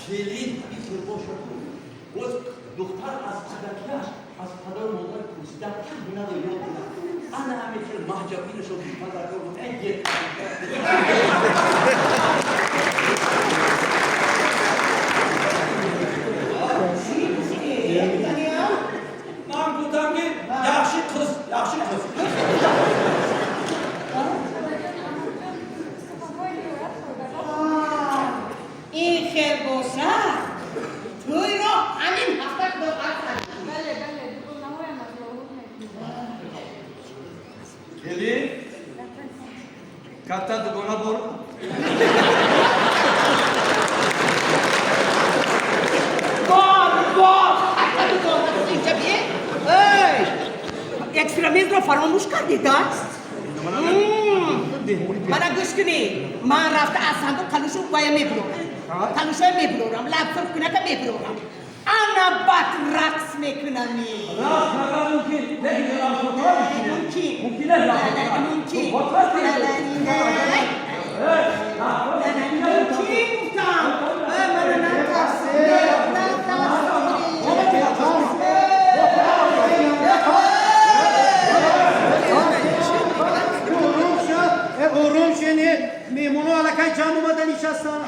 کلید خرگوش رو باز دختر از قدکیش از پدر مادر پرسیدن اینا رو یاد بدن انا همیشه محجبینش رو پدر رو اگه من بودم که yaxshi qiz این خرگوشه توی رو همین هفته دو هفته کلید katta dugona bor اکستریمیسم رو فراموش کردید منو گوش کنید من رفته از صندوق کلوشو باید میبرم کلوشو میبرم لپتاپ کنه که میبرم انا بات رقص میکنم میمونو علکای جمع اومدن نشستن